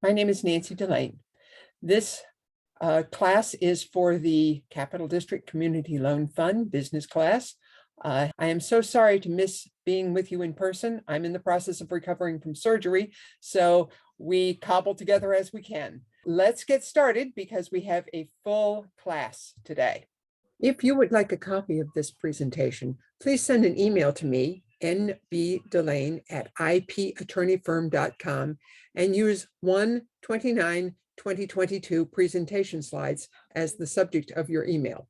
My name is Nancy Delane. This class is for the Capital District Community Loan Fund business class. I am so sorry to miss being with you in person. I'm in the process of recovering from surgery, so we cobble together as we can. Let's get started because we have a full class today. If you would like a copy of this presentation, please send an email to me, nbdelane@ipattorneyfirm.com, and use 1/29/2022 presentation slides as the subject of your email.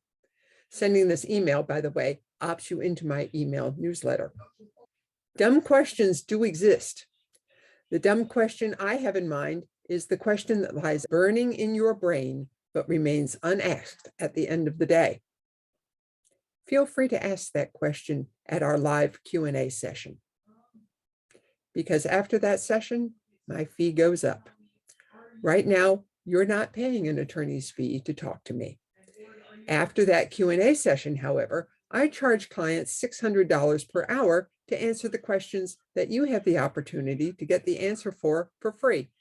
Sending this email, by the way, opts you into my email newsletter. Dumb questions do exist. The dumb question I have in mind is the question that lies burning in your brain but remains unasked at the end of the day. Feel free to ask that question at our live Q&A session, because after that session, my fee goes up. Right now, you're not paying an attorney's fee to talk to me. After that Q&A session, however, I charge clients $600 per hour to answer the questions that you have the opportunity to get the answer for free.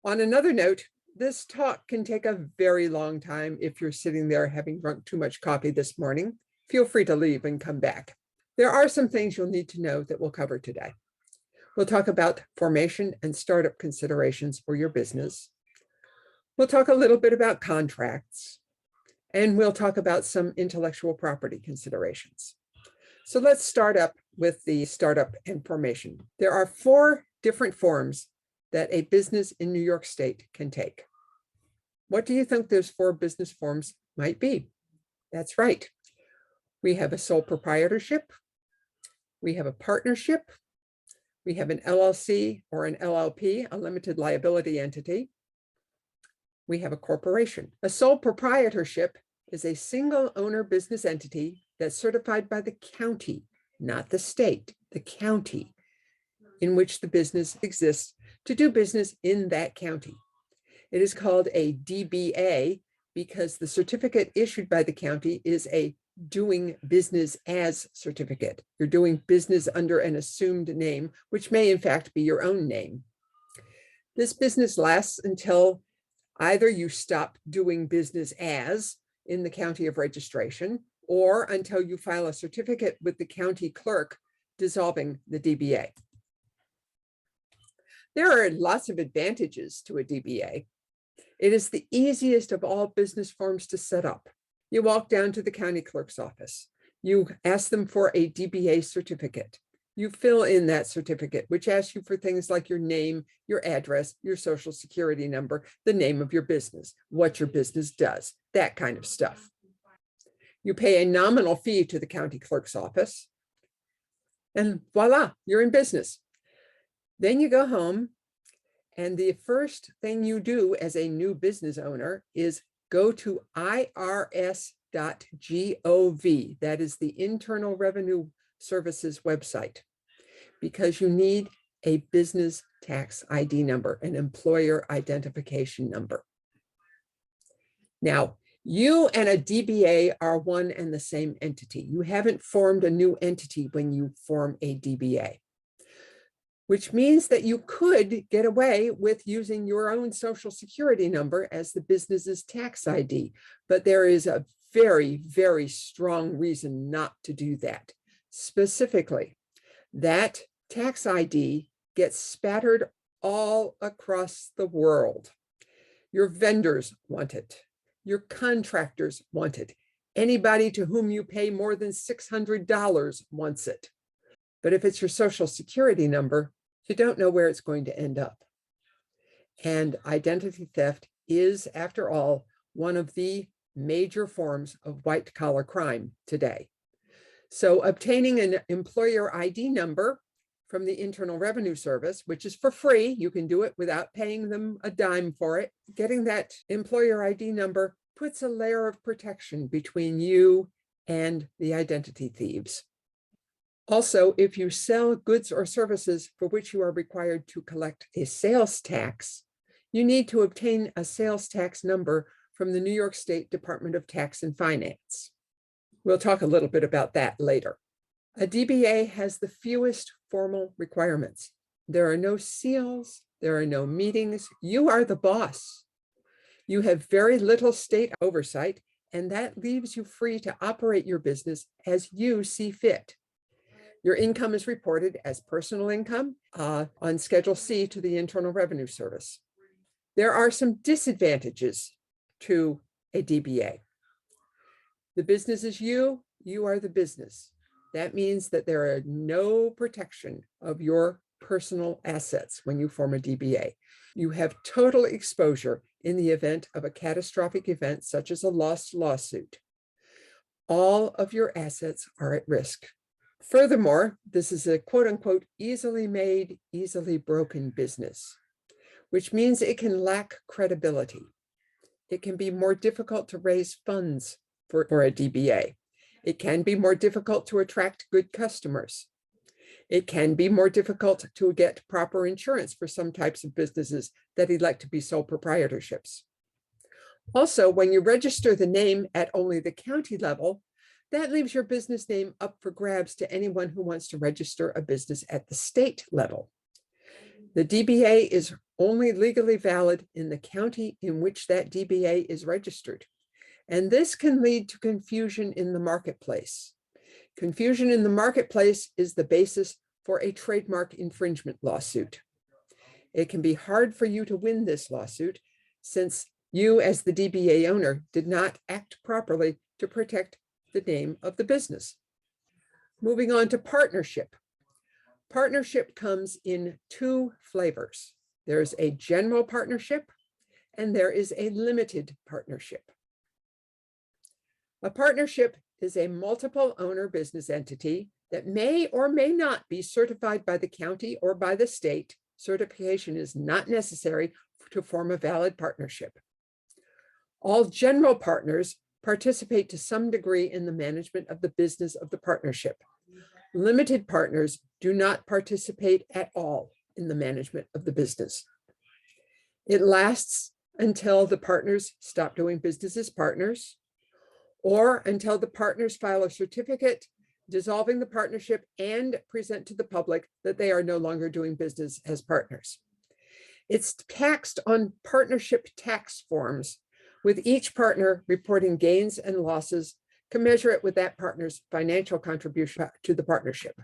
On another note, this talk can take a very long time if you're sitting there having drunk too much coffee this morning. Feel free to leave and come back. There are some things you'll need to know that we'll cover today. We'll talk about formation and startup considerations for your business. We'll talk a little bit about contracts, and we'll talk about some intellectual property considerations. So let's start up with the startup and formation. There are 4 different forms that a business in New York State can take. What do you think those 4 business forms might be? That's right. We have a sole proprietorship, we have a partnership, we have an LLC or an LLP, a limited liability entity. We have a corporation. A sole proprietorship is a single owner business entity that's certified by the county, not the state, the county in which the business exists to do business in that county. It is called a DBA because the certificate issued by the county is a doing business as certificate. You're doing business under an assumed name, which may in fact be your own name. This business lasts until either you stop doing business as in the county of registration, or until you file a certificate with the county clerk dissolving the DBA. There are lots of advantages to a DBA. It is the easiest of all business forms to set up. You walk down to the county clerk's office. You ask them for a DBA certificate. You fill in that certificate, which asks you for things like your name, your address, your social security number, the name of your business, what your business does, that kind of stuff. You pay a nominal fee to the county clerk's office, and voila, you're in business. Then you go home, and the first thing you do as a new business owner is go to irs.gov. That is the Internal Revenue Services website, because you need a business tax ID number, an employer identification number. Now, you and a DBA are one and the same entity. You haven't formed a new entity when you form a DBA, which means that you could get away with using your own social security number as the business's tax ID. But there is a very, very strong reason not to do that. Specifically, that tax ID gets spattered all across the world. Your vendors want it. Your contractors want it. Anybody to whom you pay more than $600 wants it. But if it's your social security number, you don't know where it's going to end up. And identity theft is, after all, one of the major forms of white-collar crime today. So obtaining an employer ID number from the Internal Revenue Service, which is for free, you can do it without paying them a dime for it. Getting that employer ID number puts a layer of protection between you and the identity thieves. Also, if you sell goods or services for which you are required to collect a sales tax, you need to obtain a sales tax number from the New York State Department of Tax and Finance. We'll talk a little bit about that later. A DBA has the fewest formal requirements. There are no seals, There are no meetings. You are the boss. You have very little state oversight, and that leaves you free to operate your business as you see fit. Your income is reported as personal income on Schedule C to the Internal Revenue Service. There are some disadvantages to a DBA. The business is you, you are the business. That means that there are no protection of your personal assets when you form a DBA. You have total exposure in the event of a catastrophic event, such as a lost lawsuit. All of your assets are at risk. Furthermore, this is a quote unquote easily made, easily broken business, which means it can lack credibility. It can be more difficult to raise funds for a DBA. It can be more difficult to attract good customers. It can be more difficult to get proper insurance for some types of businesses that elect to be sole proprietorships. Also, when you register the name at only the county level, that leaves your business name up for grabs to anyone who wants to register a business at the state level. The DBA is only legally valid in the county in which that DBA is registered. And this can lead to confusion in the marketplace. Confusion in the marketplace is the basis for a trademark infringement lawsuit. It can be hard for you to win this lawsuit since you, as the DBA owner, did not act properly to protect the name of the business. Moving on to partnership. Partnership comes in two flavors. There's a general partnership and there is a limited partnership. A partnership is a multiple owner business entity that may or may not be certified by the county or by the state. Certification is not necessary to form a valid partnership. All general partners participate to some degree in the management of the business of the partnership. Limited partners do not participate at all in the management of the business. It lasts until the partners stop doing business as partners, or until the partners file a certificate dissolving the partnership and present to the public that they are no longer doing business as partners. It's taxed on partnership tax forms, with each partner reporting gains and losses commensurate with that partner's financial contribution to the partnership.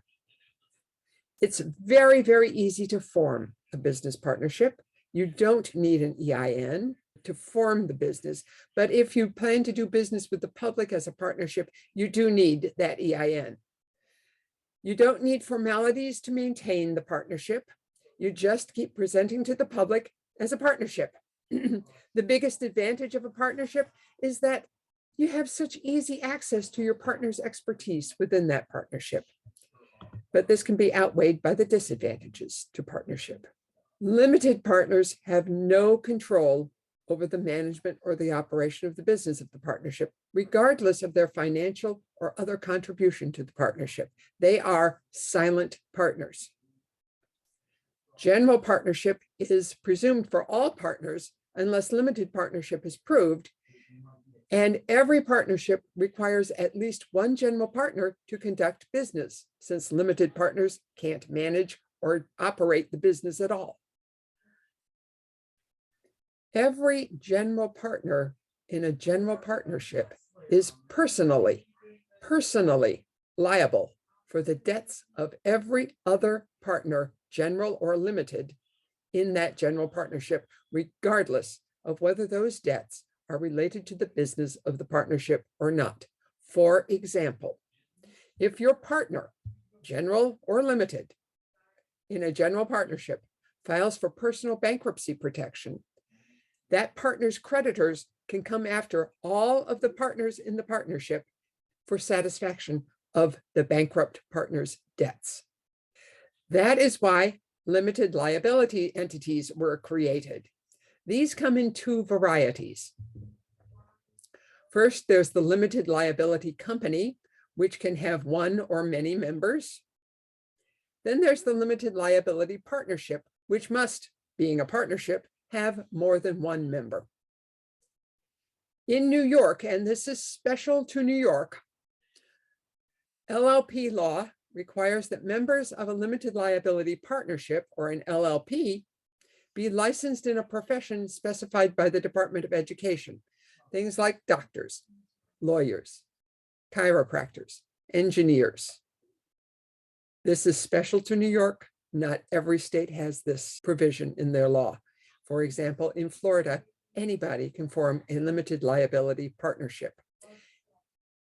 It's very, very easy to form a business partnership. You don't need an EIN to form the business, but if you plan to do business with the public as a partnership, you do need that EIN. You don't need formalities to maintain the partnership. You just keep presenting to the public as a partnership. The biggest advantage of a partnership is that you have such easy access to your partner's expertise within that partnership. But this can be outweighed by the disadvantages to partnership. Limited partners have no control over the management or the operation of the business of the partnership, regardless of their financial or other contribution to the partnership. They are silent partners. General partnership is presumed for all partners unless limited partnership is proved, and every partnership requires at least one general partner to conduct business, since limited partners can't manage or operate the business at all. Every general partner in a general partnership is personally liable for the debts of every other partner, general or limited, in that general partnership, regardless of whether those debts are related to the business of the partnership or not. For example, if your partner, general or limited, in a general partnership files for personal bankruptcy protection, that partner's creditors can come after all of the partners in the partnership for satisfaction of the bankrupt partner's debts. That is why limited liability entities were created. These come in two varieties. First, there's the limited liability company, which can have one or many members. Then there's the limited liability partnership, which must, being a partnership, have more than one member. In New York, and this is special to New York, LLP law requires that members of a limited liability partnership, or an LLP, Be licensed in a profession specified by the Department of Education. Things like doctors, lawyers, chiropractors, engineers. This is special to New York. Not every state has this provision in their law. For example, in Florida, anybody can form a limited liability partnership.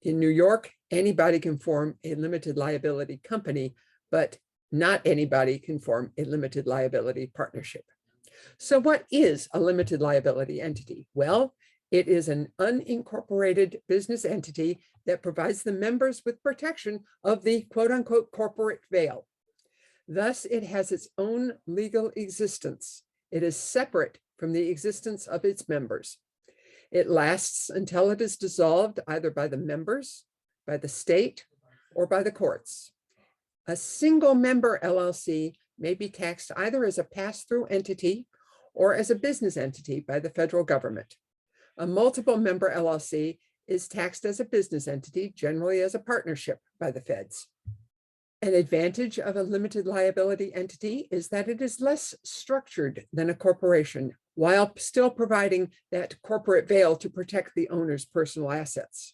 In New York, anybody can form a limited liability company, but not anybody can form a limited liability partnership. So what is a limited liability entity? Well, it is an unincorporated business entity that provides the members with protection of the quote unquote corporate veil. Thus, it has its own legal existence. It is separate from the existence of its members. It lasts until it is dissolved either by the members, by the state, or by the courts. A single member LLC may be taxed either as a pass-through entity or as a business entity by the federal government. A multiple member LLC is taxed as a business entity, generally as a partnership by the feds. An advantage of a limited liability entity is that it is less structured than a corporation, while still providing that corporate veil to protect the owner's personal assets.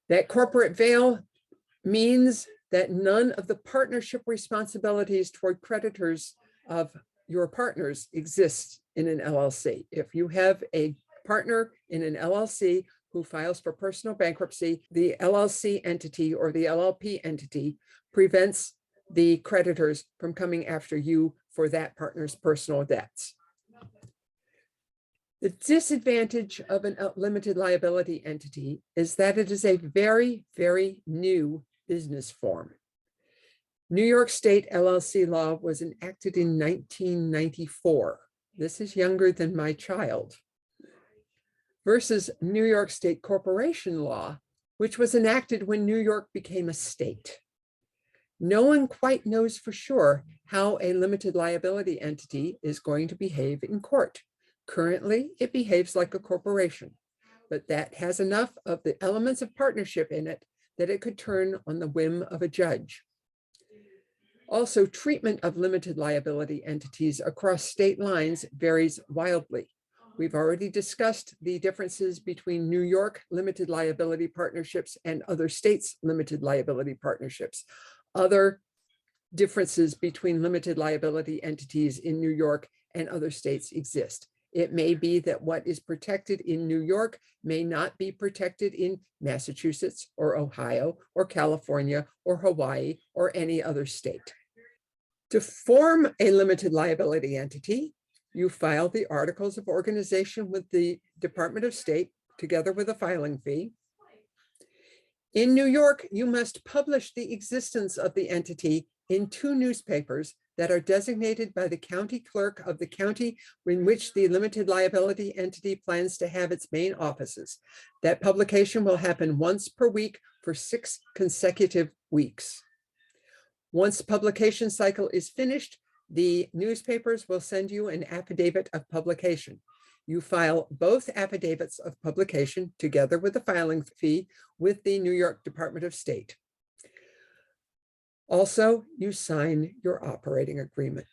That corporate veil means that none of the partnership responsibilities toward creditors of your partners exists in an LLC. If you have a partner in an LLC who files for personal bankruptcy, the LLC entity or the LLP entity prevents the creditors from coming after you for that partner's personal debts. The disadvantage of a limited liability entity is that it is a very, very new business form. New York State LLC law was enacted in 1994. This is younger than my child. Versus New York State corporation law, which was enacted when New York became a state. No one quite knows for sure how a limited liability entity is going to behave in court. Currently, it behaves like a corporation, but that has enough of the elements of partnership in it that it could turn on the whim of a judge. Also, treatment of limited liability entities across state lines varies wildly. We've already discussed the differences between New York limited liability partnerships and other states' limited liability partnerships. Other differences between limited liability entities in New York and other states exist. It may be that what is protected in New York may not be protected in Massachusetts or Ohio or California or Hawaii or any other state. To form a limited liability entity, you file the articles of organization with the Department of State together with a filing fee. In New York, you must publish the existence of the entity in 2 newspapers that are designated by the county clerk of the county in which the limited liability entity plans to have its main offices. That publication will happen once per week for 6 consecutive weeks. Once the publication cycle is finished, the newspapers will send you an affidavit of publication. You file both affidavits of publication together with the filing fee with the New York Department of State. Also, you sign your operating agreement.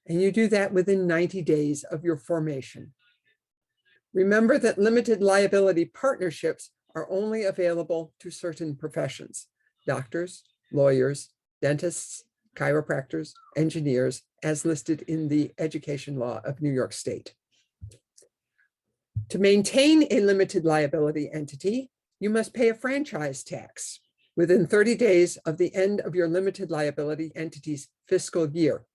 And you do that within 90 days of your formation. Remember that limited liability partnerships are only available to certain professions: doctors, lawyers, dentists, chiropractors, engineers, as listed in the education law of New York State. To maintain a limited liability entity, you must pay a franchise tax within 30 days of the end of your limited liability entity's fiscal year.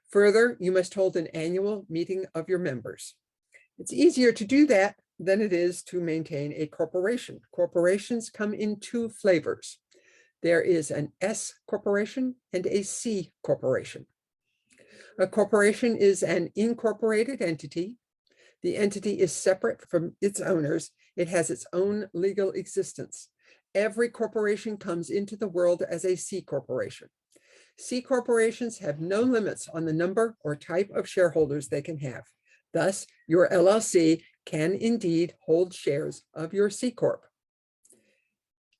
Further, you must hold an annual meeting of your members. It's easier to do that than it is to maintain a corporation. Corporations come in 2 flavors. There is an S corporation and a C corporation. A corporation is an incorporated entity. The entity is separate from its owners. It has its own legal existence. Every corporation comes into the world as a C corporation. C corporations have no limits on the number or type of shareholders they can have. Thus, your LLC can indeed hold shares of your C Corp.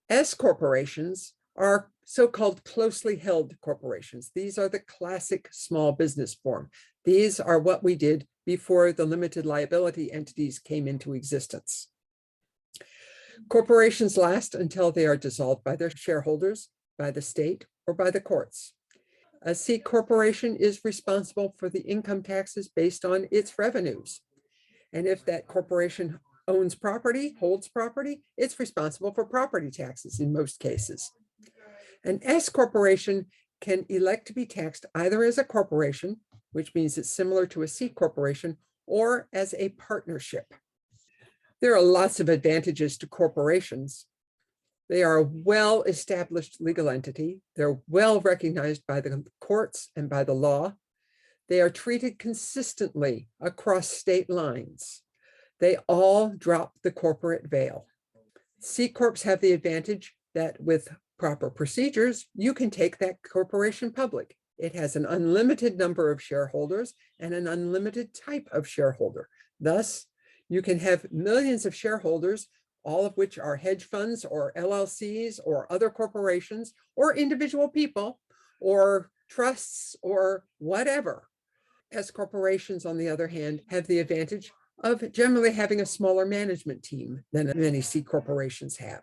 S corporations are so-called closely held corporations. These are the classic small business form. These are what we did before the limited liability entities came into existence. Corporations last until they are dissolved by their shareholders, by the state, or by the courts. A C corporation is responsible for the income taxes based on its revenues. And if that corporation owns property, holds property, it's responsible for property taxes in most cases. An S corporation can elect to be taxed either as a corporation, which means it's similar to a C corporation, or as a partnership. There are lots of advantages to corporations. They are a well-established legal entity. They're well recognized by the courts and by the law. They are treated consistently across state lines. They all drop the corporate veil. C corps have the advantage that with proper procedures, you can take that corporation public. It has an unlimited number of shareholders and an unlimited type of shareholder. Thus, you can have millions of shareholders, all of which are hedge funds or LLCs or other corporations or individual people or trusts or whatever. S corporations, on the other hand, have the advantage of generally having a smaller management team than many C corporations have.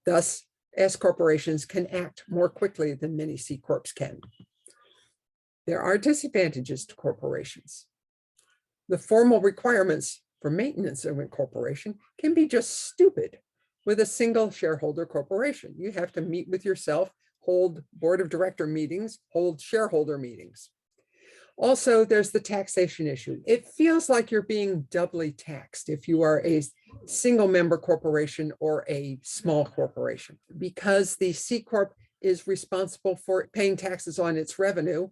Thus, S corporations can act more quickly than many C corps can. There are disadvantages to corporations. The formal requirements for maintenance of a corporation can be just stupid with a single shareholder corporation. You have to meet with yourself, hold board of director meetings, hold shareholder meetings. Also, there's the taxation issue. It feels like you're being doubly taxed if you are a single member corporation or a small corporation, because the C Corp is responsible for paying taxes on its revenue.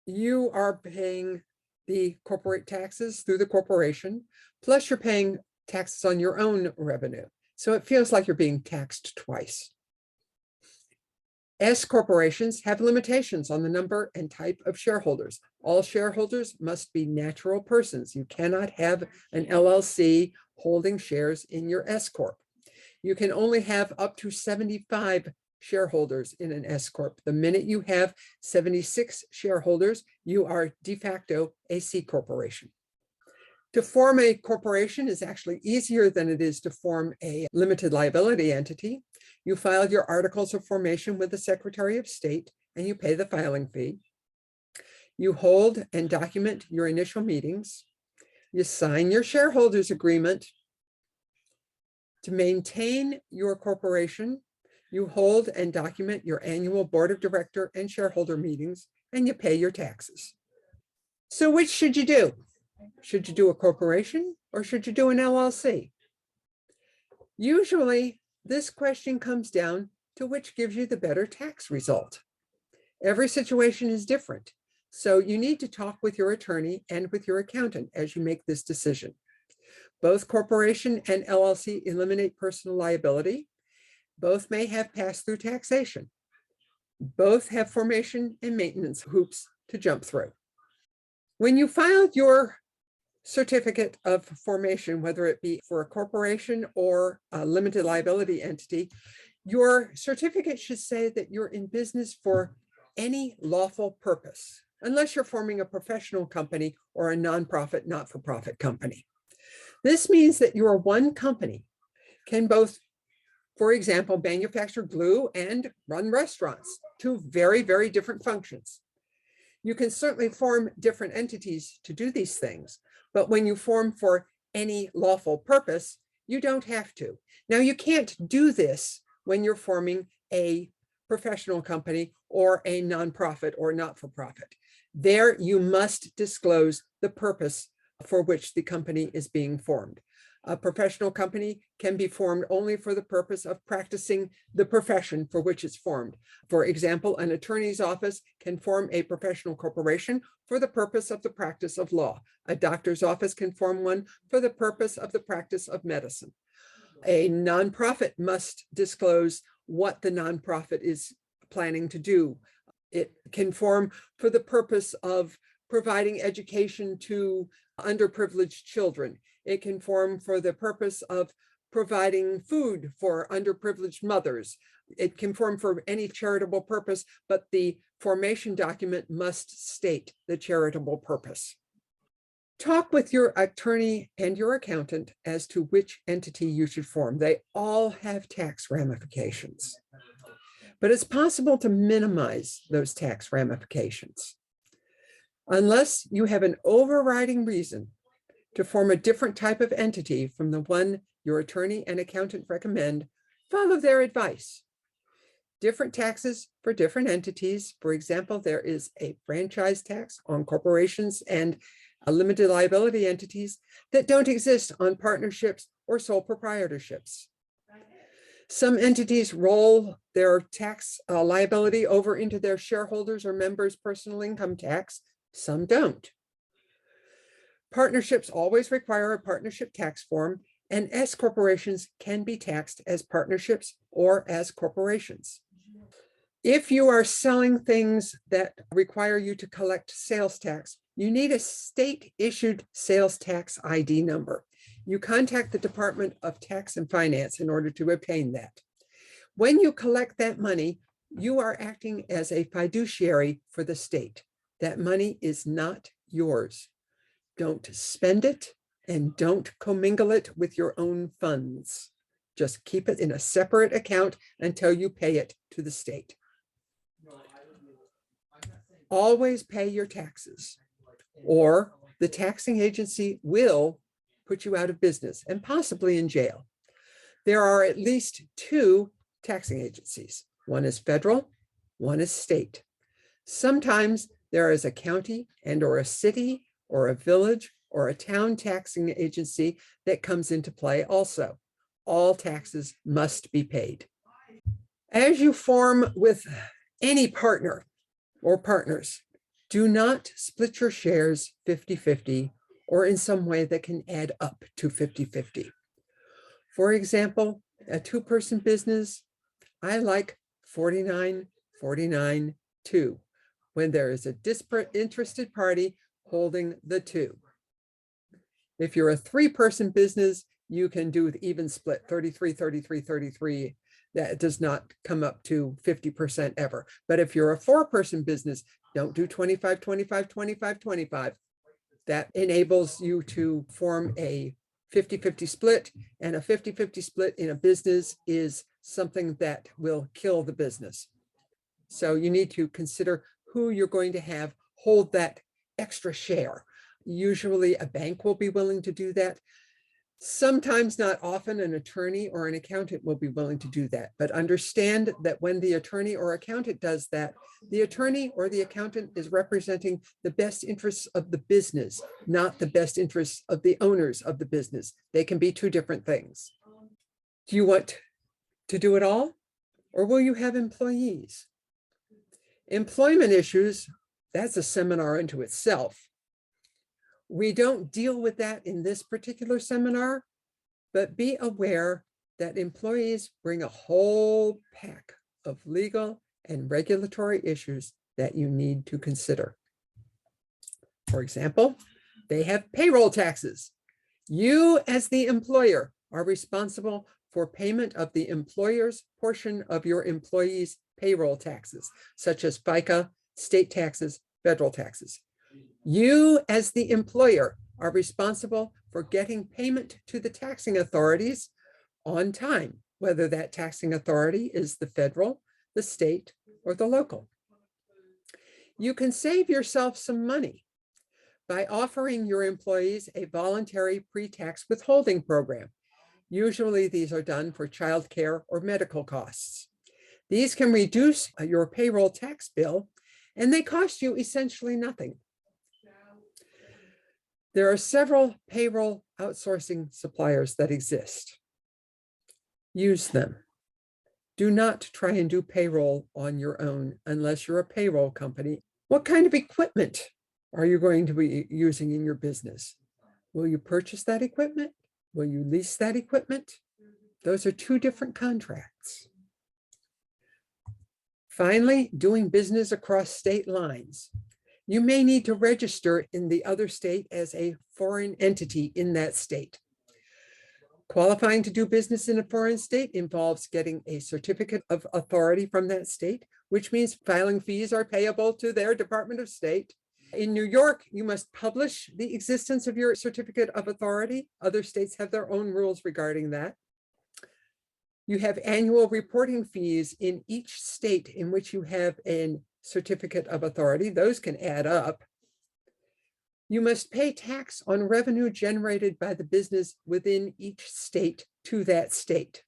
You are paying the corporate taxes through the corporation, plus you're paying taxes on your own revenue. So it feels like you're being taxed twice. S corporations have limitations on the number and type of shareholders. All shareholders must be natural persons. You cannot have an LLC holding shares in your S Corp. You can only have up to 75 shareholders in an S Corp. The minute you have 76 shareholders, you are de facto a C corporation. To form a corporation is actually easier than it is to form a limited liability entity. You file your articles of formation with the Secretary of State and you pay the filing fee. You hold and document your initial meetings. You sign your shareholders agreement. To maintain your corporation, you hold and document your annual board of director and shareholder meetings, and you pay your taxes. So which should you do? Should you do a corporation or should you do an LLC? Usually, this question comes down to which gives you the better tax result. Every situation is different, so you need to talk with your attorney and with your accountant as you make this decision. Both corporation and LLC eliminate personal liability. Both may have pass-through taxation. Both have formation and maintenance hoops to jump through. When you filed your certificate of formation, whether it be for a corporation or a limited liability entity, your certificate should say that you're in business for any lawful purpose, unless you're forming a professional company or a nonprofit, not-for-profit company. This means that your one company can both, for example, manufacture glue and run restaurants, two very, very different functions. You can certainly form different entities to do these things, but when you form for any lawful purpose, you don't have to. Now, you can't do this when you're forming a professional company or a nonprofit or not-for-profit. There, you must disclose the purpose for which the company is being formed. A professional company can be formed only for the purpose of practicing the profession for which it's formed. For example, an attorney's office can form a professional corporation for the purpose of the practice of law. A doctor's office can form one for the purpose of the practice of medicine. A nonprofit must disclose what the nonprofit is planning to do. It can form for the purpose of providing education to underprivileged children. It can form for the purpose of providing food for underprivileged mothers. It can form for any charitable purpose, but the formation document must state the charitable purpose. Talk with your attorney and your accountant as to which entity you should form. They all have tax ramifications, but it's possible to minimize those tax ramifications. Unless you have an overriding reason to form a different type of entity from the one your attorney and accountant recommend, follow their advice. Different taxes for different entities. For example, there is a franchise tax on corporations and limited liability entities that don't exist on partnerships or sole proprietorships. Some entities roll their tax liability over into their shareholders or members' personal income tax. Some don't. Partnerships always require a partnership tax form, and S corporations can be taxed as partnerships or as corporations. If you are selling things that require you to collect sales tax, you need a state-issued sales tax ID number. You contact the Department of Tax and Finance in order to obtain that. When you collect that money, you are acting as a fiduciary for the state. That money is not yours. Don't spend it and don't commingle it with your own funds. Just keep it in a separate account until you pay it to the state. Always pay your taxes, or the taxing agency will put you out of business and possibly in jail. There are at least two taxing agencies. One is federal, one is state. Sometimes there is a county and or a city or a village or a town taxing agency that comes into play also. All taxes must be paid. As you form with any partner or partners, do not split your shares 50-50 or in some way that can add up to 50-50. For example, a two-person business, I like 49-49-2 when there is a disparate interested party holding the two. If you're a three-person business, you can do even split 33-33-33. That does not come up to 50% ever. But if you're a four-person business, don't do 25-25-25-25. That enables you to form a 50-50 split, and a 50-50 split in a business is something that will kill the business. So you need to consider who you're going to have hold that extra share. Usually a bank will be willing to do that. Sometimes, not often, an attorney or an accountant will be willing to do that. But understand that when the attorney or accountant does that, the attorney or the accountant is representing the best interests of the business, not the best interests of the owners of the business. They can be two different things. Do you want to do it all, or will you have employees? Employment issues, that's a seminar unto itself. We don't deal with that in this particular seminar, but be aware that employees bring a whole pack of legal and regulatory issues that you need to consider. For example, they have payroll taxes. You, as the employer, are responsible for payment of the employer's portion of your employees' payroll taxes, such as FICA, state taxes, federal taxes. You, as the employer, are responsible for getting payment to the taxing authorities on time, whether that taxing authority is the federal, the state, or the local. You can save yourself some money by offering your employees a voluntary pre-tax withholding program. Usually these are done for childcare or medical costs. These can reduce your payroll tax bill, and they cost you essentially nothing. There are several payroll outsourcing suppliers that exist. Use them. Do not try and do payroll on your own unless you're a payroll company. What kind of equipment are you going to be using in your business? Will you purchase that equipment? Will you lease that equipment? Those are two different contracts. Finally, doing business across state lines. You may need to register in the other state as a foreign entity in that state. Qualifying to do business in a foreign state involves getting a certificate of authority from that state, which means filing fees are payable to their Department of State. In New York, you must publish the existence of your certificate of authority. Other states have their own rules regarding that. You have annual reporting fees in each state in which you have a certificate of authority. Those can add up. You must pay tax on revenue generated by the business within each state to that state.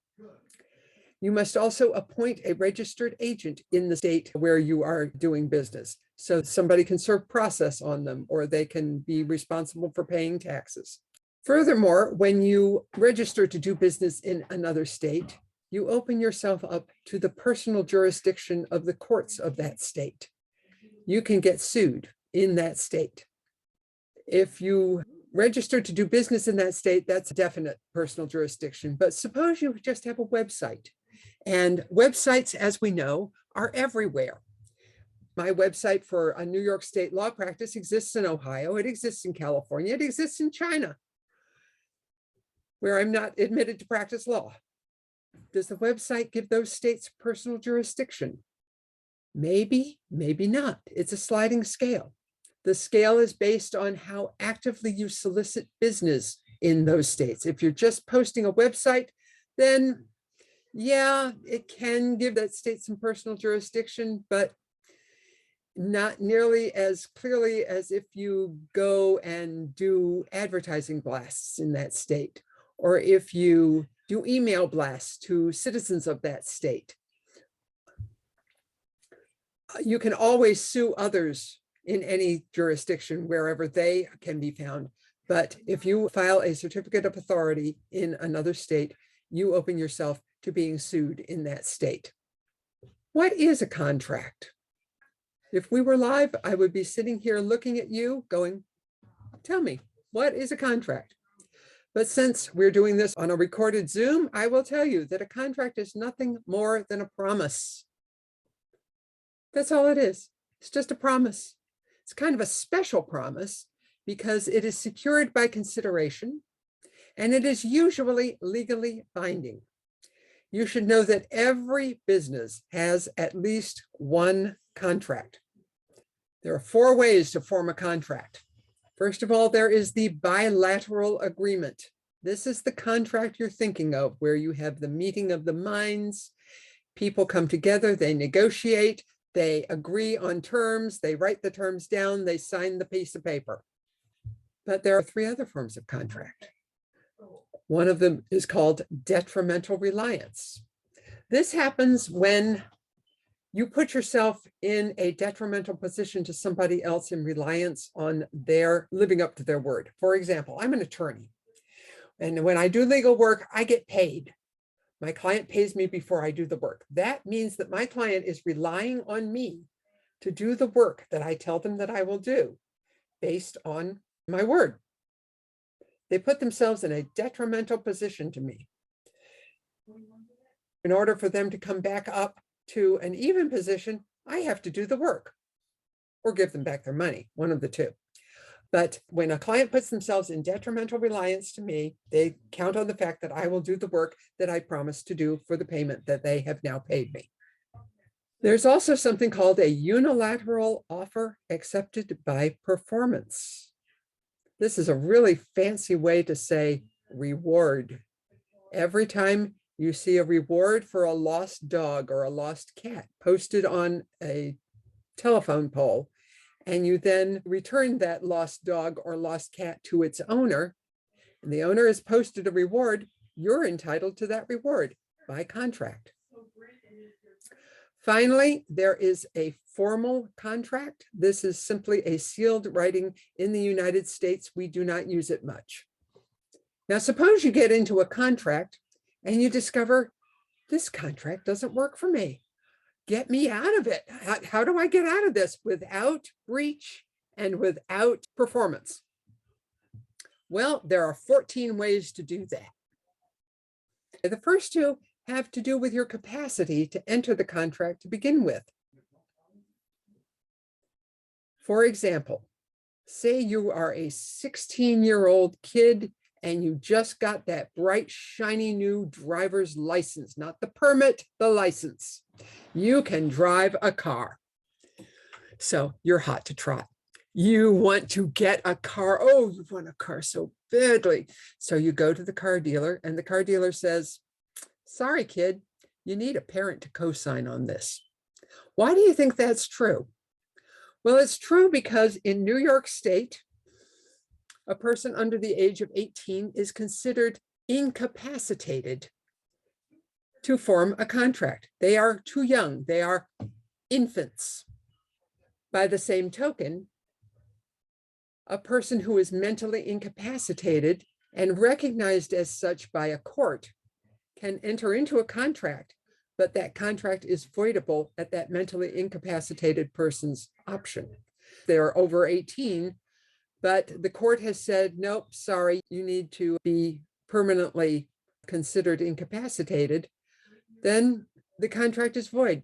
You must also appoint a registered agent in the state where you are doing business. So somebody can serve process on them, or they can be responsible for paying taxes. Furthermore, when you register to do business in another state, you open yourself up to the personal jurisdiction of the courts of that state. You can get sued in that state. If you register to do business in that state, that's a definite personal jurisdiction. But suppose you just have a website, and websites, as we know, are everywhere. My website for a New York State law practice exists in Ohio. It exists in California. It exists in China, where I'm not admitted to practice law. Does the website give those states personal jurisdiction? Maybe, maybe not. It's a sliding scale. The scale is based on how actively you solicit business in those states. If you're just posting a website, then yeah, it can give that state some personal jurisdiction, but not nearly as clearly as if you go and do advertising blasts in that state, or if you do email blasts to citizens of that state. You can always sue others in any jurisdiction wherever they can be found. But if you file a certificate of authority in another state, you open yourself to being sued in that state. What is a contract? If we were live, I would be sitting here looking at you going, tell me, what is a contract? But since we're doing this on a recorded Zoom, I will tell you that a contract is nothing more than a promise. That's all it is. It's just a promise. It's kind of a special promise because it is secured by consideration, and it is usually legally binding. You should know that every business has at least one contract. There are 4 ways to form a contract. First of all, there is the bilateral agreement. This is the contract you're thinking of, where you have the meeting of the minds. People come together, they negotiate, they agree on terms, they write the terms down, they sign the piece of paper. But there are 3 other forms of contract. One of them is called detrimental reliance. This happens when you put yourself in a detrimental position to somebody else in reliance on their living up to their word. For example, I'm an attorney, and when I do legal work, I get paid. My client pays me before I do the work. That means that my client is relying on me to do the work that I tell them that I will do based on my word. They put themselves in a detrimental position to me. In order for them to come back up to an even position, I have to do the work or give them back their money, one of the two. But when a client puts themselves in detrimental reliance to me, they count on the fact that I will do the work that I promised to do for the payment that they have now paid me. There's also something called a unilateral offer accepted by performance. This is a really fancy way to say reward. Every time you see a reward for a lost dog or a lost cat posted on a telephone pole, and you then return that lost dog or lost cat to its owner, and the owner has posted a reward, you're entitled to that reward by contract. Finally, there is a formal contract. This is simply a sealed writing in the United States. We do not use it much. Now, suppose you get into a contract and you discover this contract doesn't work for me. Get me out of it. How do I get out of this without breach and without performance? Well, there are 14 ways to do that. The first 2 have to do with your capacity to enter the contract to begin with. For example, say you are a 16-year-old kid and you just got that bright, shiny new driver's license, not the permit, the license. You can drive a car. So you're hot to trot. You want to get a car. Oh, you want a car so badly. So you go to the car dealer, and the car dealer says, sorry, kid, you need a parent to co-sign on this. Why do you think that's true? Well, it's true because in New York State, a person under the age of 18 is considered incapacitated to form a contract. They are too young. They are infants. By the same token, a person who is mentally incapacitated and recognized as such by a court can enter into a contract, but that contract is voidable at that mentally incapacitated person's option. They're over 18, but the court has said, nope, sorry, you need to be permanently considered incapacitated. Then the contract is void.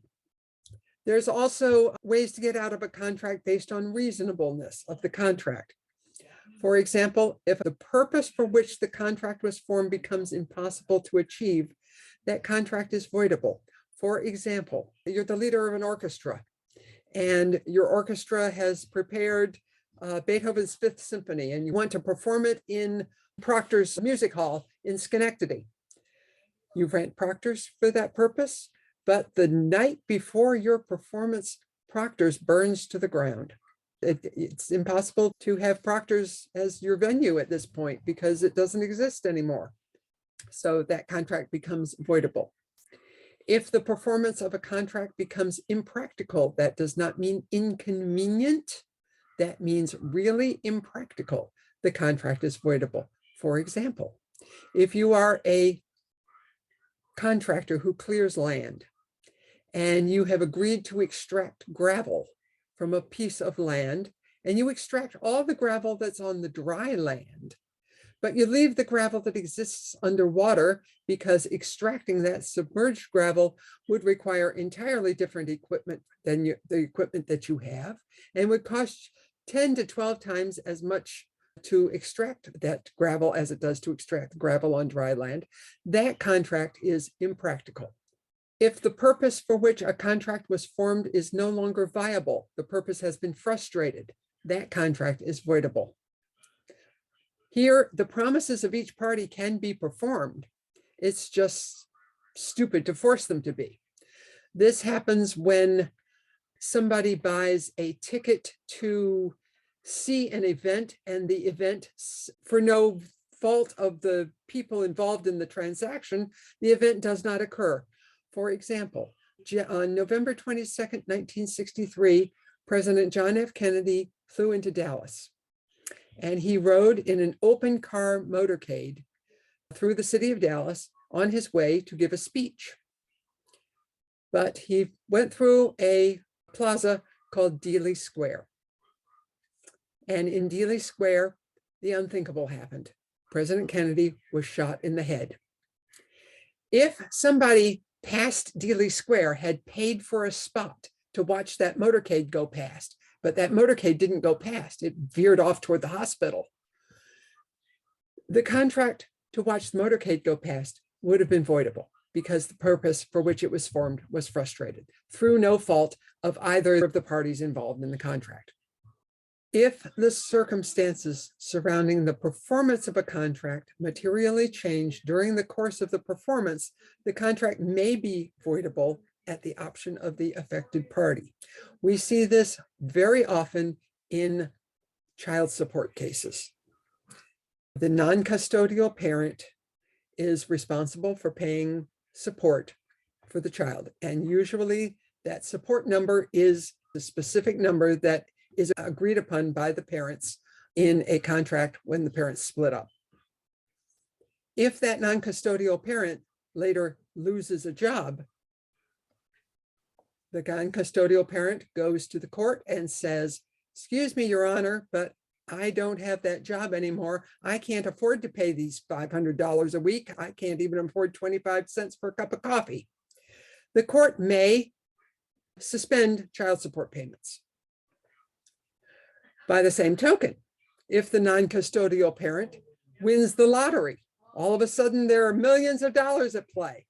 There's also ways to get out of a contract based on reasonableness of the contract. For example, if the purpose for which the contract was formed becomes impossible to achieve, that contract is voidable. For example, you're the leader of an orchestra, and your orchestra has prepared Beethoven's Fifth Symphony, and you want to perform it in Proctor's Music Hall in Schenectady. You rent Proctor's for that purpose, but the night before your performance, Proctor's burns to the ground. It's impossible to have Proctor's as your venue at this point because it doesn't exist anymore. So that contract becomes voidable. If the performance of a contract becomes impractical, that does not mean inconvenient. That means really impractical. The contract is voidable. For example, if you are a contractor who clears land and you have agreed to extract gravel from a piece of land, and you extract all the gravel that's on the dry land, but you leave the gravel that exists underwater because extracting that submerged gravel would require entirely different equipment than the equipment that you have, and would cost 10 to 12 times as much to extract that gravel as it does to extract gravel on dry land. That contract is impractical. If the purpose for which a contract was formed is no longer viable, the purpose has been frustrated, that contract is voidable. Here, the promises of each party can be performed. It's just stupid to force them to be. This happens when somebody buys a ticket to see an event, and the event, for no fault of the people involved in the transaction, the event does not occur. For example, on November 22nd, 1963, President John F. Kennedy flew into Dallas, and he rode in an open car motorcade through the city of Dallas on his way to give a speech. But he went through a plaza called Dealey Square. And in Dealey Square, the unthinkable happened. President Kennedy was shot in the head. If somebody past Dealey Square had paid for a spot to watch that motorcade go past, but that motorcade didn't go past, it veered off toward the hospital, the contract to watch the motorcade go past would have been voidable because the purpose for which it was formed was frustrated through no fault of either of the parties involved in the contract. If the circumstances surrounding the performance of a contract materially change during the course of the performance, the contract may be voidable at the option of the affected party. We see this very often in child support cases. The non-custodial parent is responsible for paying support for the child, and usually that support number is the specific number that is agreed upon by the parents in a contract when the parents split up. If that non-custodial parent later loses a job, the non-custodial parent goes to the court and says, excuse me, Your Honor, but I don't have that job anymore. I can't afford to pay these $500 a week. I can't even afford 25 cents for a cup of coffee. The court may suspend child support payments. By the same token, if the non-custodial parent wins the lottery. All of a sudden, there are millions of dollars at play.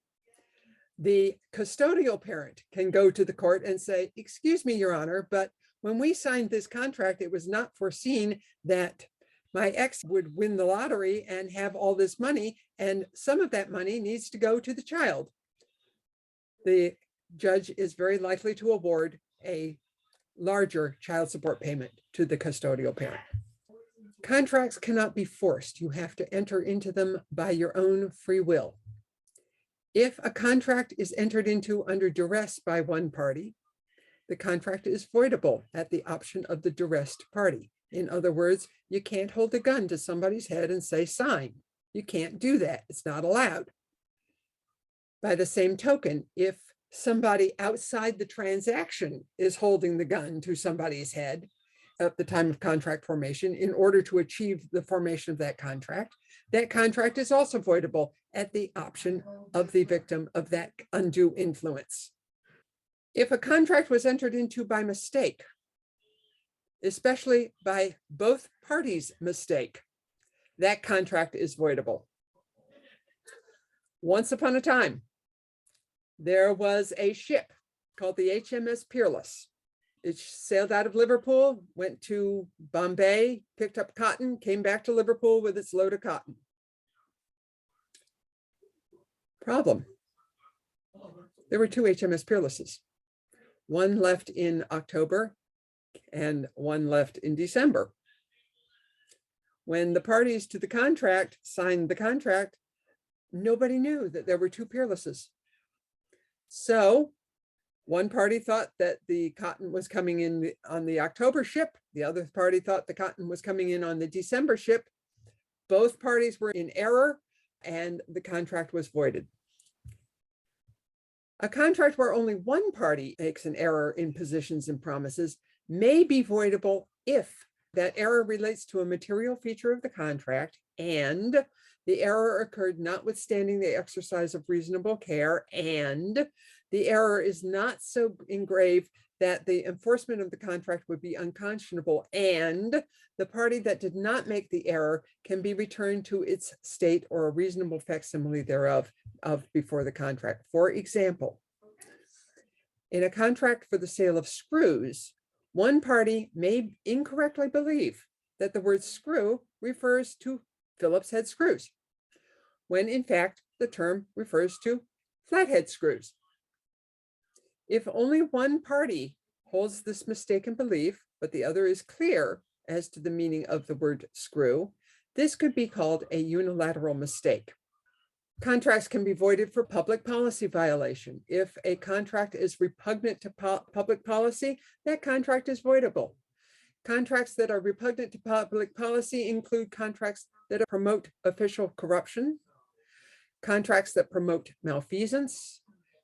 The custodial parent can go to the court and say, excuse me, Your Honor, but when we signed this contract, it was not foreseen that my ex would win the lottery and have all this money, and some of that money needs to go to the child. The judge is very likely to award a larger child support payment to the custodial parent. Contracts cannot be forced. You have to enter into them by your own free will. If a contract is entered into under duress by one party, the contract is voidable at the option of the duressed party. In other words, you can't hold a gun to somebody's head and say, sign. You can't do that. It's not allowed. By the same token, if somebody outside the transaction is holding the gun to somebody's head at the time of contract formation in order to achieve the formation of that contract is also voidable at the option of the victim of that undue influence. If a contract was entered into by mistake, especially by both parties' mistake, that contract is voidable. Once upon a time, there was a ship called the HMS Peerless. It sailed out of Liverpool, went to Bombay, picked up cotton, came back to Liverpool with its load of cotton. Problem. There were two HMS Peerlesses. One left in October and one left in December. When the parties to the contract signed the contract, nobody knew that there were two Peerlesses. So one party thought that the cotton was coming in on the October ship. The other party thought the cotton was coming in on the December ship. Both parties were in error and the contract was voided. A contract where only one party makes an error in positions and promises may be voidable if that error relates to a material feature of the contract and the error occurred notwithstanding the exercise of reasonable care, and the error is not so grave that the enforcement of the contract would be unconscionable, and the party that did not make the error can be returned to its state or a reasonable facsimile thereof before the contract. For example, in a contract for the sale of screws, one party may incorrectly believe that the word screw refers to Phillips head screws, when in fact the term refers to flathead screws. If only one party holds this mistaken belief, but the other is clear as to the meaning of the word screw, this could be called a unilateral mistake. Contracts can be voided for public policy violation. If a contract is repugnant to public policy, that contract is voidable. Contracts that are repugnant to public policy include contracts that promote official corruption, contracts that promote malfeasance,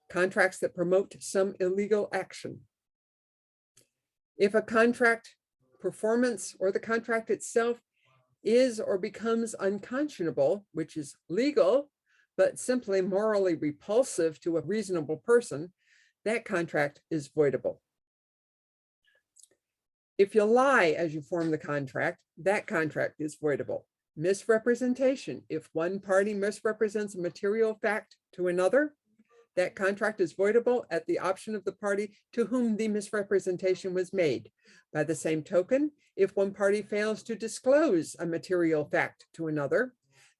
contracts that promote some illegal action. If a contract performance or the contract itself is or becomes unconscionable, which is legal, but simply morally repulsive to a reasonable person, that contract is voidable. If you lie as you form the contract, that contract is voidable. Misrepresentation. If one party misrepresents a material fact to another, that contract is voidable at the option of the party to whom the misrepresentation was made. By the same token, if one party fails to disclose a material fact to another,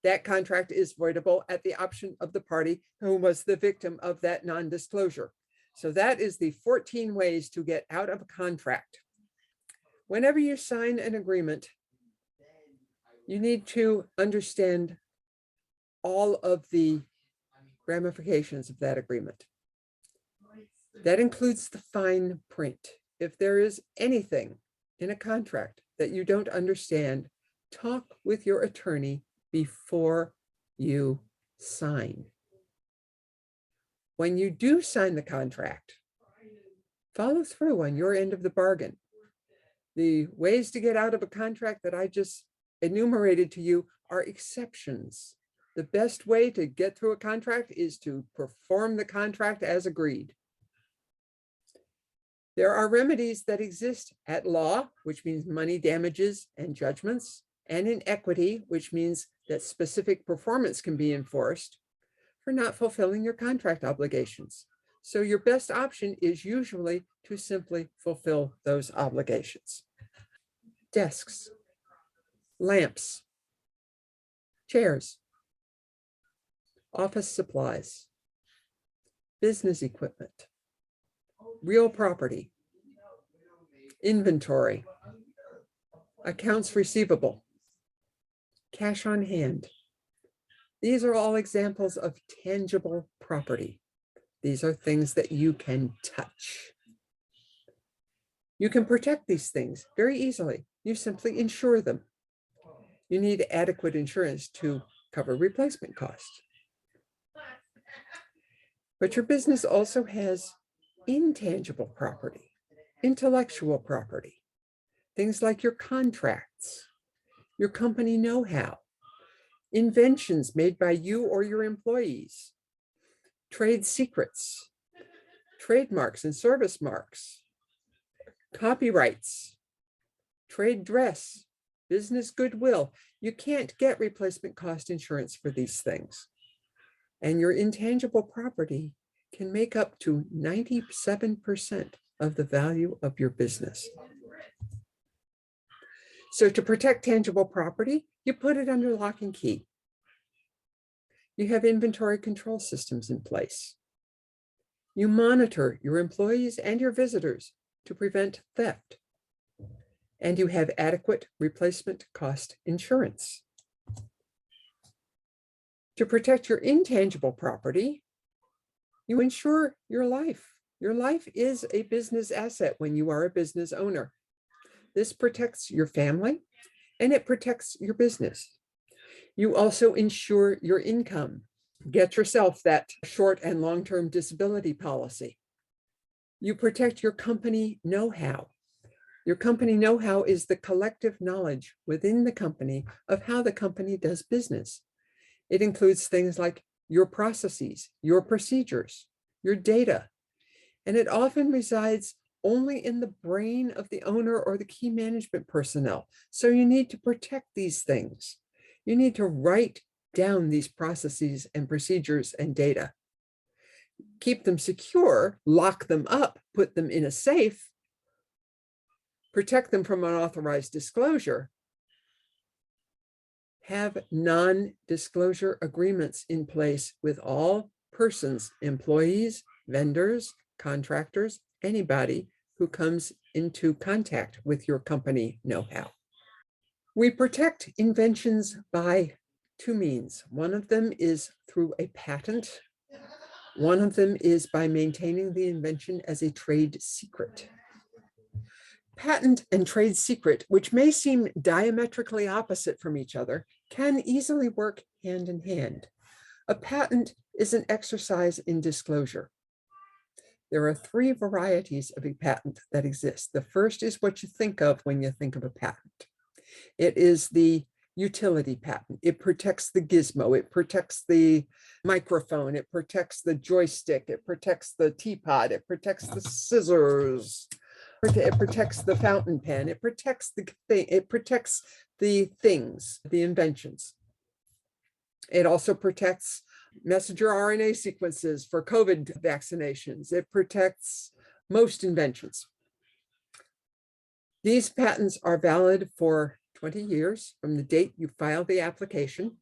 that contract is voidable at the option of the party who was the victim of that non-disclosure. So that is the 14 ways to get out of a contract. Whenever you sign an agreement, you need to understand all of the ramifications of that agreement. That includes the fine print. If there is anything in a contract that you don't understand, talk with your attorney before you sign. When you do sign the contract, follow through on your end of the bargain. The ways to get out of a contract that I just enumerated to you are exceptions. The best way to get through a contract is to perform the contract as agreed. There are remedies that exist at law, which means money damages and judgments, and in equity, which means that specific performance can be enforced for not fulfilling your contract obligations. So your best option is usually to simply fulfill those obligations. Desks, lamps, chairs, office supplies, business equipment, real property, inventory, accounts receivable, cash on hand. These are all examples of tangible property. These are things that you can touch. You can protect these things very easily. You simply insure them. You need adequate insurance to cover replacement costs. But your business also has intangible property, intellectual property, things like your contracts, your company know-how, inventions made by you or your employees, trade secrets, trademarks and service marks, copyrights, trade dress, business goodwill. You can't get replacement cost insurance for these things. And your intangible property can make up to 97% of the value of your business. So to protect tangible property, you put it under lock and key. You have inventory control systems in place. You monitor your employees and your visitors to prevent theft. And you have adequate replacement cost insurance. To protect your intangible property, you insure your life. Your life is a business asset when you are a business owner. This protects your family and it protects your business. You also insure your income. Get yourself that short and long-term disability policy. You protect your company know-how. Your company know-how is the collective knowledge within the company of how the company does business. It includes things like your processes, your procedures, your data, and it often resides only in the brain of the owner or the key management personnel. So you need to protect these things. You need to write down these processes and procedures and data. Keep them secure, lock them up, put them in a safe, protect them from unauthorized disclosure. Have non-disclosure agreements in place with all persons, employees, vendors, contractors, anybody who comes into contact with your company know-how. We protect inventions by two means. One of them is through a patent. One of them is by maintaining the invention as a trade secret. Patent and trade secret, which may seem diametrically opposite from each other, can easily work hand in hand. A patent is an exercise in disclosure. There are three varieties of a patent that exist. The first is what you think of when you think of a patent. It is the utility patent. It protects the gizmo. It protects the microphone. It protects the joystick. It protects the teapot. It protects the scissors. It protects the fountain pen. It protects the thing. It protects the things, the inventions. It also protects messenger RNA sequences for COVID vaccinations. It protects most inventions. These patents are valid for 20 years from the date you file the application.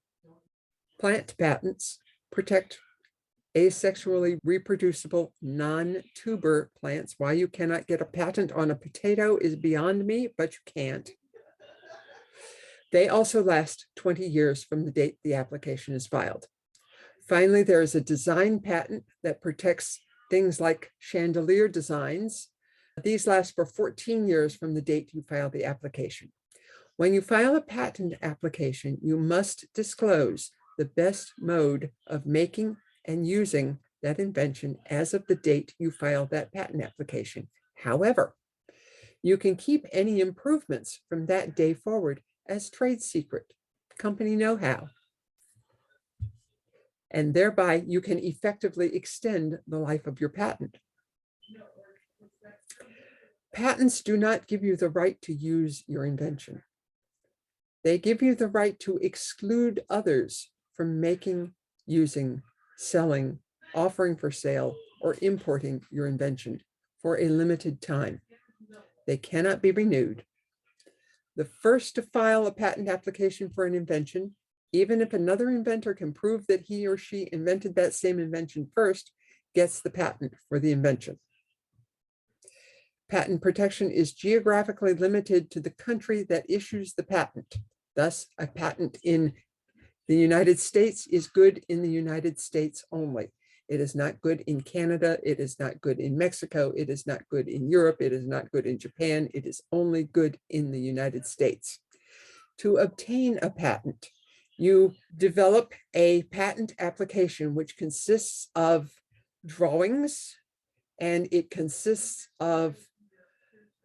Plant patents protect asexually reproducible non-tuber plants. Why you cannot get a patent on a potato is beyond me, but you can't. They also last 20 years from the date the application is filed. Finally, there is a design patent that protects things like chandelier designs. These last for 14 years from the date you file the application. When you file a patent application, you must disclose the best mode of making and using that invention as of the date you file that patent application. However, you can keep any improvements from that day forward as trade secret, company know-how. And thereby you can effectively extend the life of your patent. Patents do not give you the right to use your invention. They give you the right to exclude others from making, using, selling, offering for sale, or importing your invention for a limited time. They cannot be renewed. The first to file a patent application for an invention, even if another inventor can prove that he or she invented that same invention first, gets the patent for the invention. Patent protection is geographically limited to the country that issues the patent. Thus, a patent in the United States is good in the United States only. It is not good in Canada. It is not good in Mexico. It is not good in Europe. It is not good in Japan. It is only good in the United States. To obtain a patent, you develop a patent application which consists of drawings, and it consists of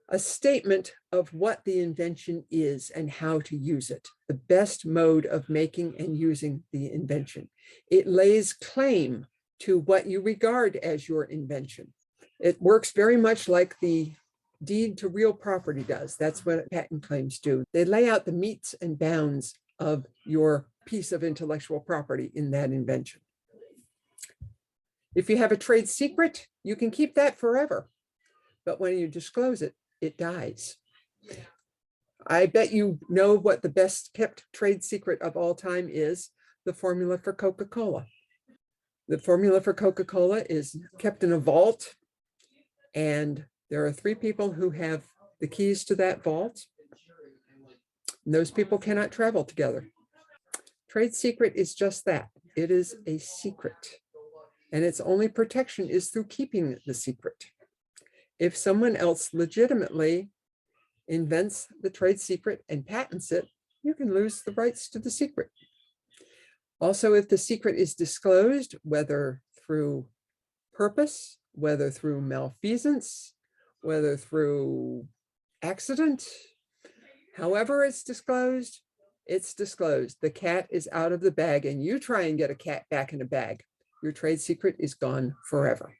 a statement of what the invention is and how to use it, the best mode of making and using the invention. It lays claim to what you regard as your invention. It works very much like the deed to real property does. That's what patent claims do. They lay out the metes and bounds of your piece of intellectual property in that invention. If you have a trade secret, you can keep that forever. But when you disclose it, it dies. I bet you know what the best kept trade secret of all time is: the formula for Coca-Cola. The formula for Coca-Cola is kept in a vault, and there are 3 people who have the keys to that vault. And those people cannot travel together. Trade secret is just that. It is a secret, and its only protection is through keeping the secret. If someone else legitimately invents the trade secret and patents it, you can lose the rights to the secret. Also, if the secret is disclosed, whether through purpose, whether through malfeasance, whether through accident, however it's disclosed, it's disclosed. The cat is out of the bag, and you try and get a cat back in a bag. Your trade secret is gone forever.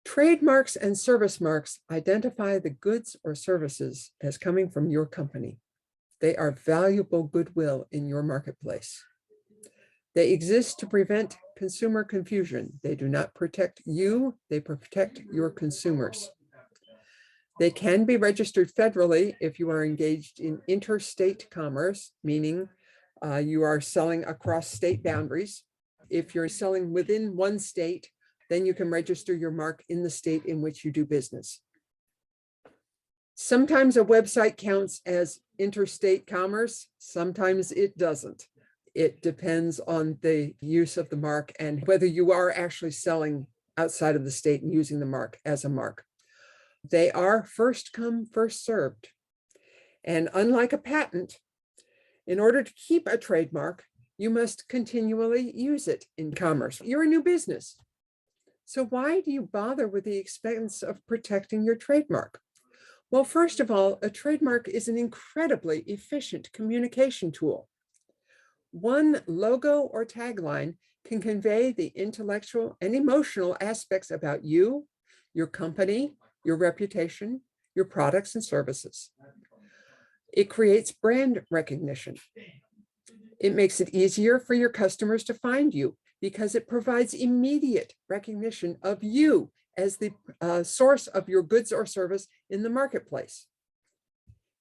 Trademarks and service marks identify the goods or services as coming from your company. They are valuable goodwill in your marketplace. They exist to prevent consumer confusion. They do not protect you, they protect your consumers. They can be registered federally if you are engaged in interstate commerce, meaning you are selling across state boundaries. If you're selling within one state, then you can register your mark in the state in which you do business. Sometimes a website counts as interstate commerce, sometimes it doesn't. It depends on the use of the mark and whether you are actually selling outside of the state and using the mark as a mark. They are first come, first served. And unlike a patent, in order to keep a trademark, you must continually use it in commerce. You're a new business. So why do you bother with the expense of protecting your trademark? Well, first of all, a trademark is an incredibly efficient communication tool. One logo or tagline can convey the intellectual and emotional aspects about you, your company, your reputation, your products and services. It creates brand recognition. It makes it easier for your customers to find you because it provides immediate recognition of you as the source of your goods or service in the marketplace.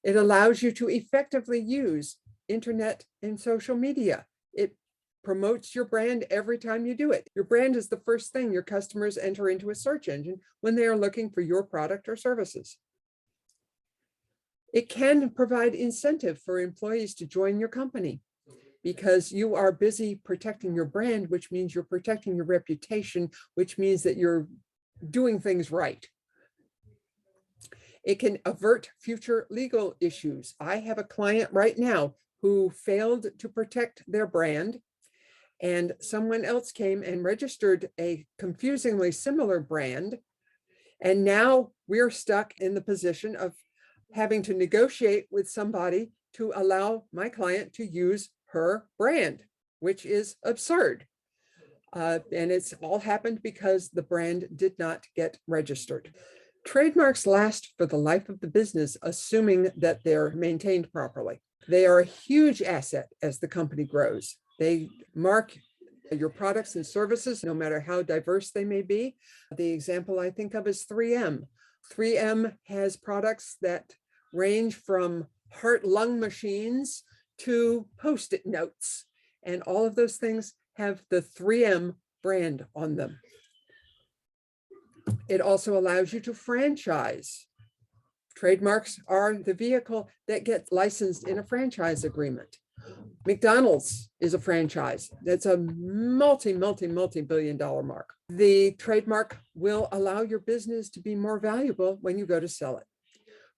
It allows you to effectively use internet and social media. It promotes your brand every time you do it. Your brand is the first thing your customers enter into a search engine when they are looking for your product or services. It can provide incentive for employees to join your company because you are busy protecting your brand, which means you're protecting your reputation, which means that you're doing things right. It can avert future legal issues. I have a client right now who failed to protect their brand, and someone else came and registered a confusingly similar brand. And now we're stuck in the position of having to negotiate with somebody to allow my client to use her brand, which is absurd. And it's all happened because the brand did not get registered. Trademarks last for the life of the business, assuming that they're maintained properly. They are a huge asset as the company grows. They mark your products and services, no matter how diverse they may be. The example I think of is 3M. 3M has products that range from heart-lung machines to Post-it notes. And all of those things have the 3M brand on them. It also allows you to franchise. Trademarks are the vehicle that gets licensed in a franchise agreement. McDonald's is a franchise. That's a multi-billion dollar mark. The trademark will allow your business to be more valuable when you go to sell it.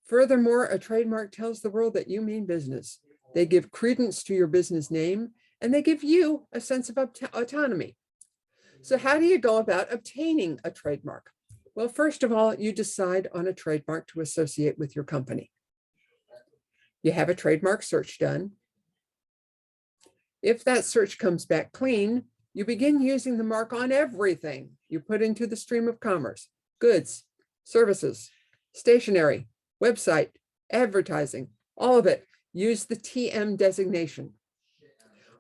Furthermore, a trademark tells the world that you mean business. They give credence to your business name, and they give you a sense of autonomy. So how do you go about obtaining a trademark? Well, first of all, you decide on a trademark to associate with your company. You have a trademark search done. If that search comes back clean, you begin using the mark on everything you put into the stream of commerce: goods, services, stationery, website, advertising, all of it. Use the TM designation.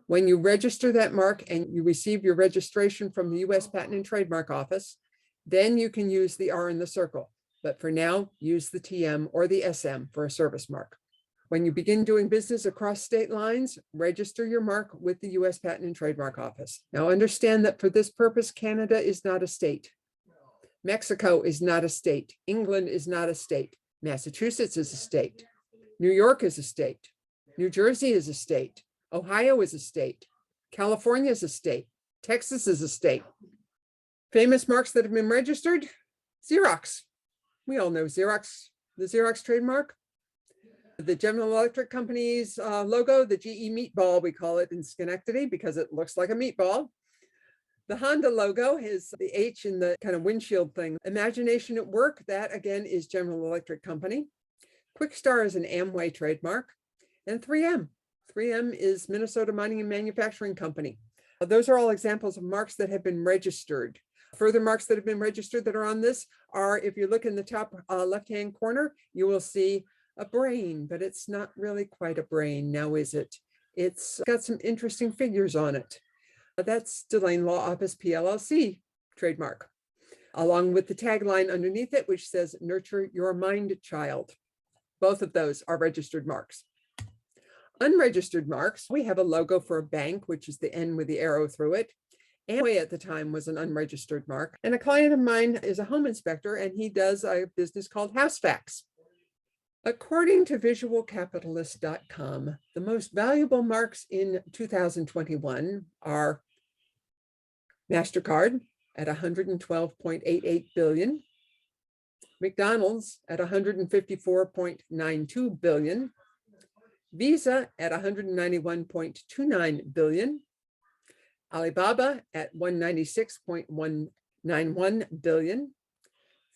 When you register that mark and you receive your registration from the U.S. Patent and Trademark Office, then you can use the R in the circle. But for now, use the TM or the SM for a service mark. When you begin doing business across state lines, register your mark with the U.S. Patent and Trademark Office. Now understand that for this purpose, Canada is not a state. Mexico is not a state. England is not a state. Massachusetts is a state. New York is a state. New Jersey is a state. Ohio is a state. California is a state. Texas is a state. Famous marks that have been registered: Xerox. We all know Xerox, the Xerox trademark. The General Electric Company's logo, the GE meatball, we call it in Schenectady because it looks like a meatball. The Honda logo is the H in the kind of windshield thing. Imagination at Work, that again is General Electric Company. Quickstar is an Amway trademark. And 3M. 3M is Minnesota Mining and Manufacturing Company. Those are all examples of marks that have been registered. Further marks that have been registered that are on this are, if you look in the top left-hand corner, you will see a brain, but it's not really quite a brain now, is it? It's got some interesting figures on it. That's Delane Law Office PLLC trademark, along with the tagline underneath it, which says, "Nurture your mind, child." Both of those are registered marks. Unregistered marks, we have a logo for a bank, which is the N with the arrow through it. Amway at the time was an unregistered mark. And a client of mine is a home inspector, and he does a business called HouseFacts. According to visualcapitalist.com, the most valuable marks in 2021 are MasterCard at 112.88 billion, McDonald's at 154.92 billion, Visa at 191.29 billion, Alibaba at 196.191 billion,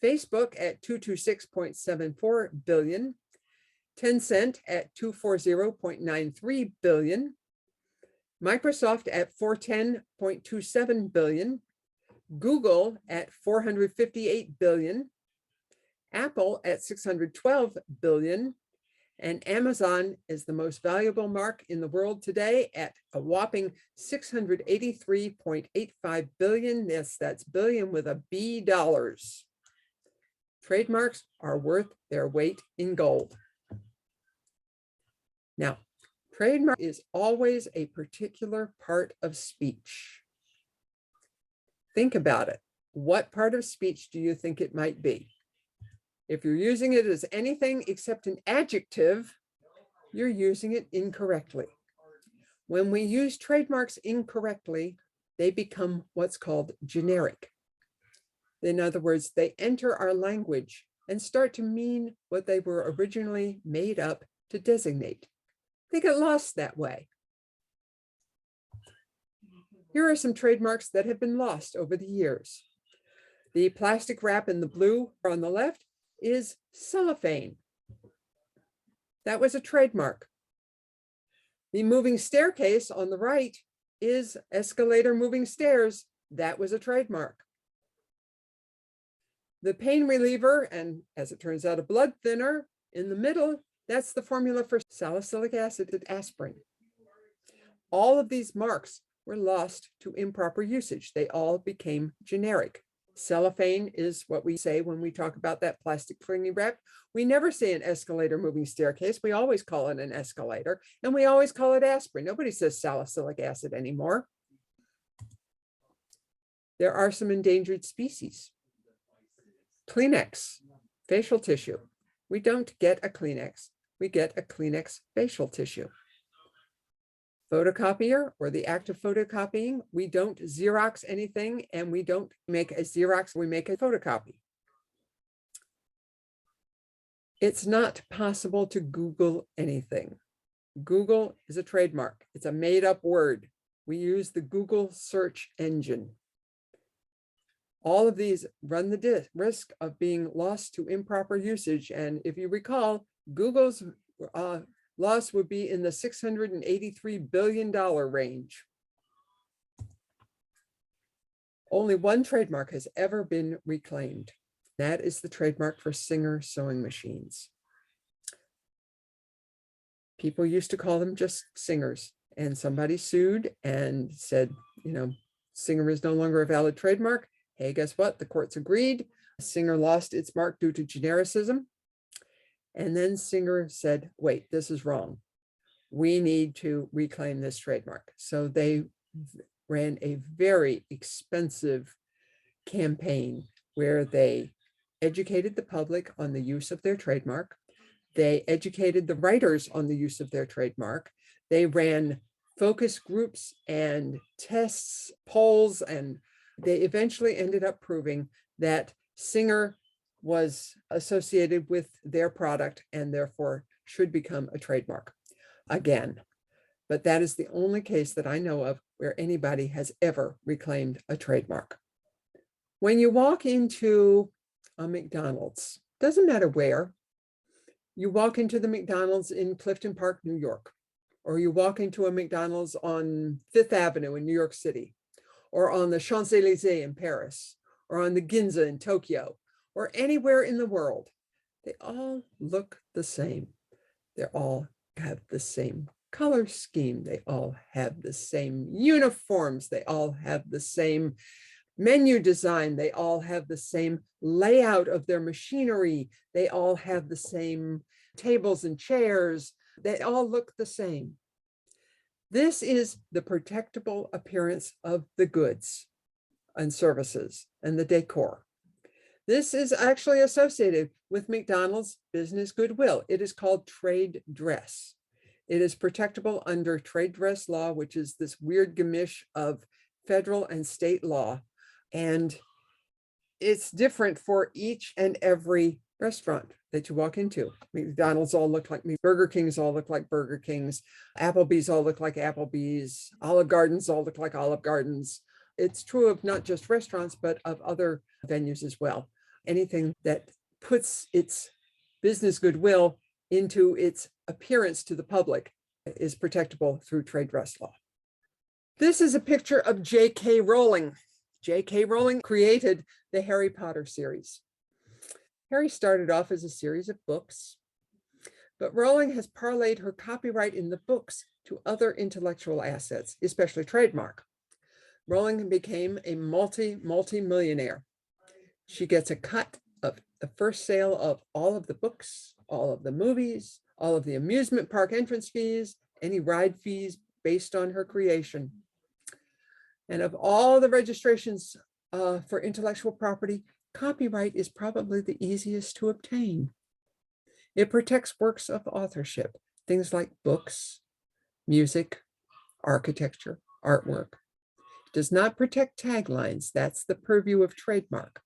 Facebook at 226.74 billion, Tencent at 240.93 billion, Microsoft at 410.27 billion, Google at 458 billion, Apple at 612 billion, and Amazon is the most valuable mark in the world today at a whopping 683.85 billion. Yes, that's billion with a B dollars. Trademarks are worth their weight in gold. Now, trademark is always a particular part of speech. Think about it. What part of speech do you think it might be? If you're using it as anything except an adjective, you're using it incorrectly. When we use trademarks incorrectly, they become what's called generic. In other words, they enter our language and start to mean what they were originally made up to designate. They get lost that way. Here are some trademarks that have been lost over the years. The plastic wrap in the blue on the left is cellophane. That was a trademark. The moving staircase on the right is escalator moving stairs. That was a trademark. The pain reliever, and as it turns out, a blood thinner in the middle, That's the formula for salicylic acid and aspirin. All of these marks were lost to improper usage. They all became generic. Cellophane is what we say when we talk about that plastic clingy wrap. We never say an escalator moving staircase. We always call it an escalator, and we always call it aspirin. Nobody says salicylic acid anymore. There are some endangered species. Kleenex, facial tissue. We don't get a Kleenex. We get a Kleenex facial tissue. Photocopier, or the act of photocopying. We don't Xerox anything, and we don't make a Xerox, we make a photocopy. It's not possible to Google anything. Google is a trademark. It's a made-up word. We use the Google search engine. All of these run the risk of being lost to improper usage. And if you recall, Google's loss would be in the $683 billion range. Only one trademark has ever been reclaimed. That is the trademark for Singer sewing machines. People used to call them just Singers, and somebody sued and said, you know, Singer is no longer a valid trademark. Hey, guess what? The courts agreed. Singer lost its mark due to genericism. And then Singer said, wait, this is wrong. We need to reclaim this trademark. So they ran a very expensive campaign where they educated the public on the use of their trademark. They educated the writers on the use of their trademark. They ran focus groups and tests, polls, and they eventually ended up proving that Singer was associated with their product and therefore should become a trademark again. But that is the only case that I know of where anybody has ever reclaimed a trademark. When you walk into a McDonald's, doesn't matter where, you walk into the McDonald's in Clifton Park, New York, or you walk into a McDonald's on Fifth Avenue in New York City, or on the Champs-Élysées in Paris, or on the Ginza in Tokyo, or anywhere in the world, they all look the same. They all have the same color scheme. They all have the same uniforms. They all have the same menu design. They all have the same layout of their machinery. They all have the same tables and chairs. They all look the same. This is the protectable appearance of the goods and services and the decor. This is actually associated with McDonald's business goodwill. It is called trade dress. It is protectable under trade dress law, which is this weird gamish of federal and state law. And it's different for each and every restaurant that you walk into. McDonald's all look like me. Burger Kings all look like Burger Kings. Applebee's all look like Applebee's. Olive Gardens all look like Olive Gardens. It's true of not just restaurants, but of other venues as well. Anything that puts its business goodwill into its appearance to the public is protectable through trade dress law. This is a picture of J.K. Rowling. J.K. Rowling created the Harry Potter series. Harry started off as a series of books, but Rowling has parlayed her copyright in the books to other intellectual assets, especially trademark. Rowling became a multi-millionaire. She gets a cut of the first sale of all of the books, all of the movies, all of the amusement park entrance fees, any ride fees based on her creation. And of all the registrations for intellectual property, copyright is probably the easiest to obtain. It protects works of authorship, things like books, music, architecture, artwork. It does not protect taglines. That's the purview of trademark.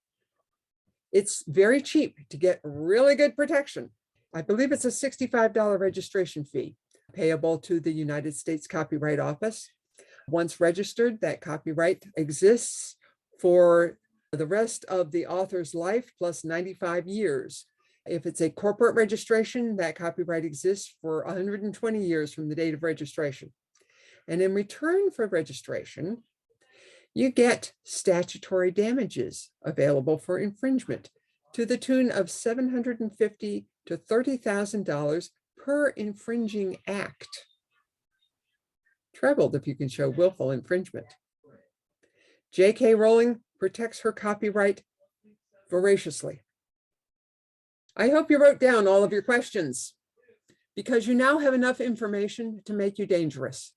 It's very cheap to get really good protection. I believe it's a $65 registration fee payable to the United States Copyright Office. Once registered, that copyright exists for the rest of the author's life plus 95 years. If it's a corporate registration, that copyright exists for 120 years from the date of registration. And in return for registration, you get statutory damages available for infringement to the tune of $750 to $30,000 per infringing act. Trebled if you can show willful infringement. J.K. Rowling protects her copyright voraciously. I hope you wrote down all of your questions because you now have enough information to make you dangerous.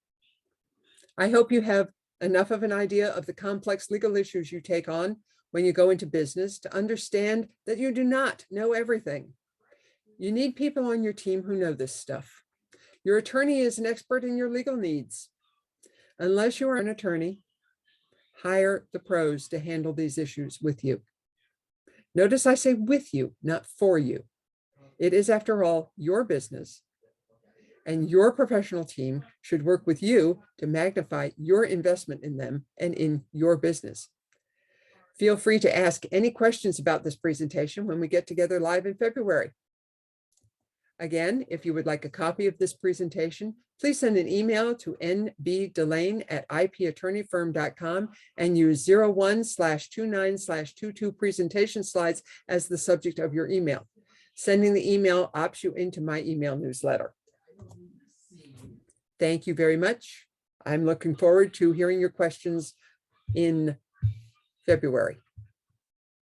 I hope you have enough of an idea of the complex legal issues you take on when you go into business to understand that you do not know everything. You need people on your team who know this stuff. Your attorney is an expert in your legal needs. Unless you are an attorney, hire the pros to handle these issues with you. Notice I say with you, not for you. It is, after all, your business, and your professional team should work with you to magnify your investment in them and in your business. Feel free to ask any questions about this presentation when we get together live in February. Again, if you would like a copy of this presentation, please send an email to nbdelane@ipattorneyfirm.com and use 01/29/22 presentation slides as the subject of your email. Sending the email opts you into my email newsletter. Thank you very much. I'm looking forward to hearing your questions in February.